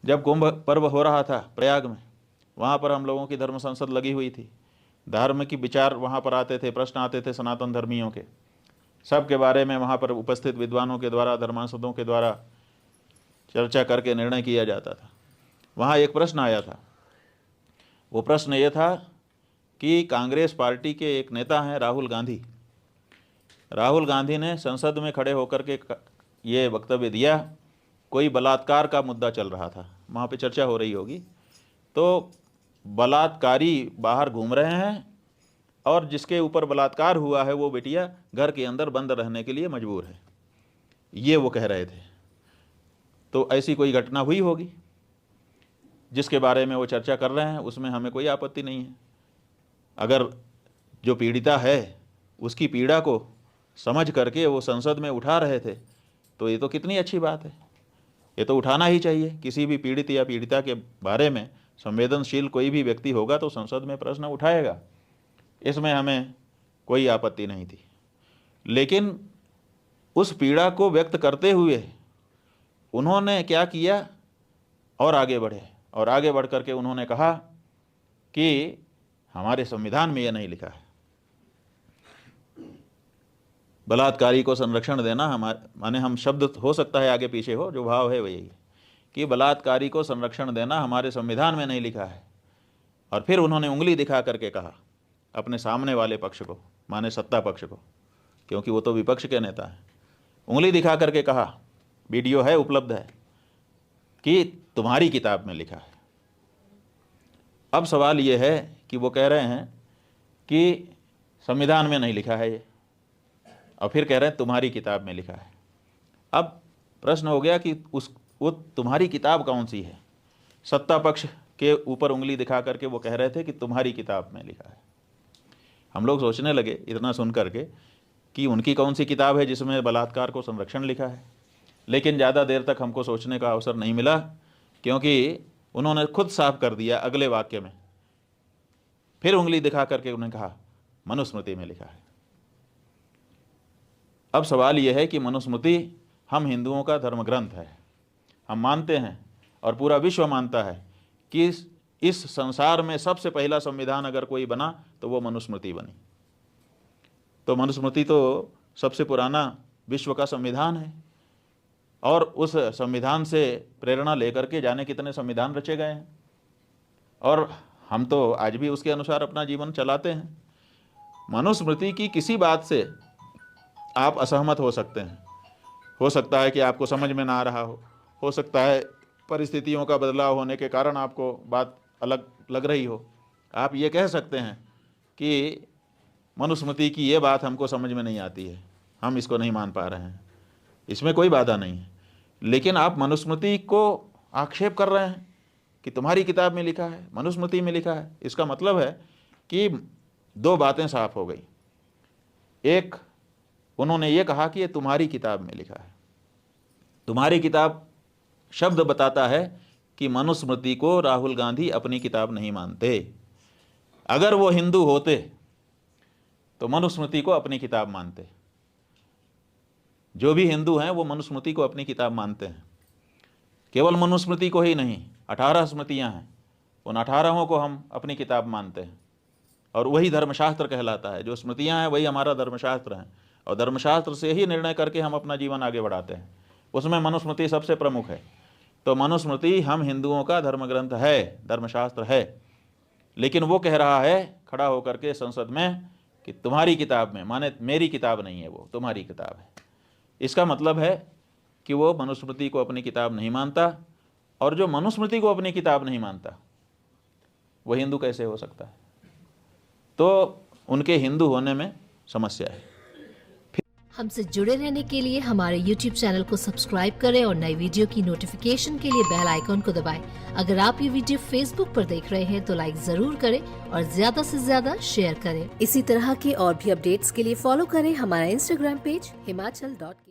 जब कुंभ पर्व हो रहा था प्रयाग में, वहाँ पर हम लोगों की धर्म संसद लगी हुई थी। धर्म की विचार वहाँ पर आते थे, प्रश्न आते थे सनातन धर्मियों के, सब के बारे में वहाँ पर उपस्थित विद्वानों के द्वारा, धर्मांसदों के द्वारा चर्चा करके निर्णय किया जाता था। वहाँ एक प्रश्न आया था। वो प्रश्न ये था कि कांग्रेस पार्टी के एक नेता हैं राहुल गांधी। राहुल गांधी ने संसद में खड़े होकर के ये वक्तव्य दिया, कोई बलात्कार का मुद्दा चल रहा था, वहाँ पे चर्चा हो रही होगी, तो बलात्कारी बाहर घूम रहे हैं और जिसके ऊपर बलात्कार हुआ है वो बेटिया घर के अंदर बंद रहने के लिए मजबूर है, ये वो कह रहे थे। तो ऐसी कोई घटना हुई होगी जिसके बारे में वो चर्चा कर रहे हैं, उसमें हमें कोई आपत्ति नहीं है। अगर जो पीड़िता है उसकी पीड़ा को समझ करके वो संसद में उठा रहे थे तो ये तो कितनी अच्छी बात है, ये तो उठाना ही चाहिए। किसी भी पीड़ित या पीड़िता के बारे में संवेदनशील कोई भी व्यक्ति होगा तो संसद में प्रश्न उठाएगा, इसमें हमें कोई आपत्ति नहीं थी। लेकिन उस पीड़ा को व्यक्त करते हुए उन्होंने क्या किया, और आगे बढ़े, और आगे बढ़ करके उन्होंने कहा कि हमारे संविधान में यह नहीं लिखा है, बलात्कारी को संरक्षण देना माने हम शब्द हो सकता है आगे पीछे हो, जो भाव है वही है कि बलात्कारी को संरक्षण देना हमारे संविधान में नहीं लिखा है। और फिर उन्होंने उंगली दिखा करके कहा अपने सामने वाले पक्ष को, माने सत्ता पक्ष को, क्योंकि वो तो विपक्ष के नेता हैं, उंगली दिखा करके कहा, वीडियो है उपलब्ध है, कि तुम्हारी किताब में लिखा है। अब सवाल ये है कि वो कह रहे हैं कि संविधान में नहीं लिखा है ये, और फिर कह रहे हैं तुम्हारी किताब में लिखा है। अब प्रश्न हो गया कि वो तुम्हारी किताब कौन सी है। सत्ता पक्ष के ऊपर उंगली दिखा करके वो कह रहे थे कि तुम्हारी किताब में लिखा है। हम लोग सोचने लगे इतना सुन करके कि उनकी कौन सी किताब है जिसमें बलात्कार को संरक्षण लिखा है, लेकिन ज़्यादा देर तक हमको सोचने का अवसर नहीं मिला, क्योंकि उन्होंने खुद साफ कर दिया अगले वाक्य में, फिर उंगली दिखा करके उन्होंने कहा मनुस्मृति में लिखा है। अब सवाल यह है कि मनुस्मृति हम हिंदुओं का धर्म ग्रंथ है, हम मानते हैं और पूरा विश्व मानता है कि इस संसार में सबसे पहला संविधान अगर कोई बना तो वो मनुस्मृति बनी। तो मनुस्मृति तो सबसे पुराना विश्व का संविधान है, और उस संविधान से प्रेरणा लेकर के जाने कितने संविधान रचे गए हैं, और हम तो आज भी उसके अनुसार अपना जीवन चलाते हैं। मनुस्मृति की किसी बात से आप असहमत हो सकते हैं, हो सकता है कि आपको समझ में ना आ रहा हो सकता है परिस्थितियों का बदलाव होने के कारण आपको बात अलग लग रही हो। आप ये कह सकते हैं कि मनुस्मृति की ये बात हमको समझ में नहीं आती है, हम इसको नहीं मान पा रहे हैं, इसमें कोई बाधा नहीं है। लेकिन आप मनुस्मृति को आक्षेप कर रहे हैं कि तुम्हारी किताब में लिखा है, मनुस्मृति में लिखा है। इसका मतलब है कि दो बातें साफ हो गई। एक, उन्होंने ये कहा कि ये तुम्हारी किताब में लिखा है। तुम्हारी किताब शब्द बताता है कि मनुस्मृति को राहुल गांधी अपनी किताब नहीं मानते। अगर वो हिंदू होते तो मनुस्मृति को अपनी किताब मानते। जो भी हिंदू हैं वो मनुस्मृति को अपनी किताब मानते हैं। केवल मनुस्मृति को ही नहीं, 18 स्मृतियाँ हैं, उन 18 को हम अपनी किताब मानते हैं, और वही धर्मशास्त्र कहलाता है। जो स्मृतियाँ हैं वही हमारा धर्मशास्त्र हैं, और धर्मशास्त्र से ही निर्णय करके हम अपना जीवन आगे बढ़ाते हैं। उसमें मनुस्मृति सबसे प्रमुख है। तो मनुस्मृति हम हिंदुओं का धर्म ग्रंथ है, धर्मशास्त्र है। लेकिन वो कह रहा है खड़ा होकर के संसद में कि तुम्हारी किताब में, माने मेरी किताब नहीं है, वो तुम्हारी किताब है। इसका मतलब है कि वो मनुस्मृति को अपनी किताब नहीं मानता, और जो मनुस्मृति को अपनी किताब नहीं मानता वो हिंदू कैसे हो सकता है। तो उनके हिंदू होने में समस्या है। हमसे जुड़े रहने के लिए हमारे YouTube चैनल को सब्सक्राइब करें और नई वीडियो की नोटिफिकेशन के लिए बेल आइकॉन को दबाएं। अगर आप ये वीडियो Facebook पर देख रहे हैं तो लाइक जरूर करें और ज्यादा से ज्यादा शेयर करें। इसी तरह के और भी अपडेट्स के लिए फॉलो करें हमारा Instagram पेज himachal.ke।